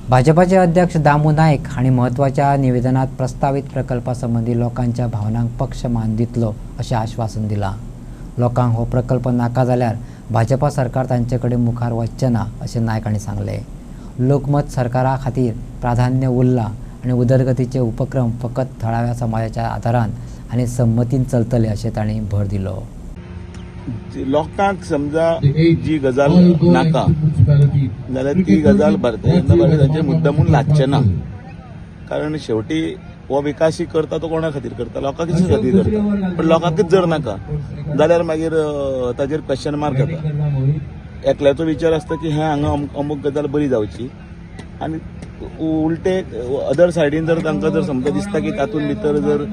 भाजपाचे अध्यक्ष दामू नायक हांणी महत्वाच्या निवेदनात प्रस्तावित प्रकल्पासंबंधी लोकांच्या भावनांक पक्ष मान दितलो अशें आश्वासन दिलां। लोकांक हो प्रकल्प नाका जाल्यार भाजपा सरकार तांचेकडे मुखार वचचें ना अशें नायक हांणी सांगलें। लोकमत सरकारा खातीर प्राधान्य उरलां आनी उदरगतीचे उपक्रम फकत थळाव्या समाजाच्या आदारान आनी संमतीन चलतले अशें तांणी भर दिलो। लोकांक समजा जी गजाल नाका जाल्यार ती गजाल भारतीय जनता पार्टी मुद्दामून लादचे ना, कारण शेवटी हो विकास करता तो कोणा खातीर करता, लोकांच खातीर करता। पण लोकांकच जर नाका जाल्यार मागीर ताजेर क्वेश्चन मार्क येता। एकल्याचो विचार आसता की हांगा अमूक गजाल बरी जावची आनी उलटे अदर सायडीन जर तांकां जर समजा दिसता की तातूंत भितर जर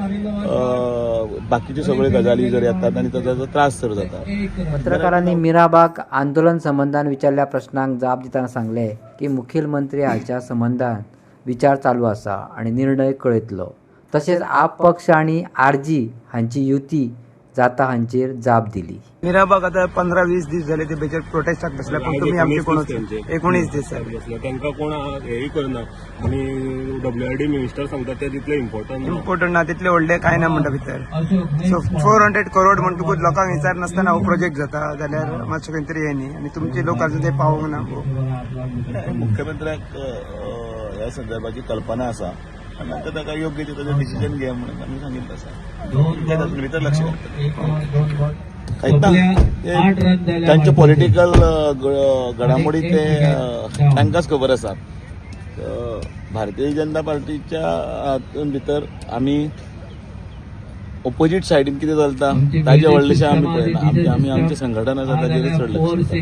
बाकीच्यो सगळ्यो गजाली जर येतात आनी ताचो त्रास जर जाता। पत्रकारांनी मिराबाग आंदोलन संबंधान विचारल्या प्रश्नांक जाप दितना सांगले की मुखेलमंत्री हाच्या संबंधान विचार चालू आसा आनी निर्णय कळयतलो। तशेंच आप पक्ष आनी आरजी हांची युती जाता हांचेर जाप दिली। मिराबाग आता 15-20 दीस झाले ते बेचार प्रोटेस्टाक बसल्या, पण तुम्ही आमचे कोण 19 दीस तांकां कोण हेय करना आनी WRD मिनिस्टर सांगता ते तितले इम्पॉर्टंट ना, तितले व्हडले काय ना म्हणटा भितर। सो 400 करोड म्हणटकूच लोकांक विचार नासतना हो प्रोजेक्ट जाता जाल्यार मातशें खंय तरी हे न्ही, आनी तुमचे लोक अजून ते पावूंक ना। मुख्यमंत्र्याक ह्या संदर्भाची कल्पना आसा आनी आतां ताका योग्य ते ताजें डिसिजन घेवया म्हणून आमी सांगिल्लें आसा। ते तातूंत भितर लक्ष तांचे पॉलिटिकल घडामोडी ते तांकांच खबर आसा। भारतीय जनता पार्टीच्या हातूंत भितर आमी ऑपोजीट सायडीन कितें चलता ताजे व्हडलेशें आमी पळयना, आमी आमचें संघटन आसा ताजेर चड लक्ष दिता।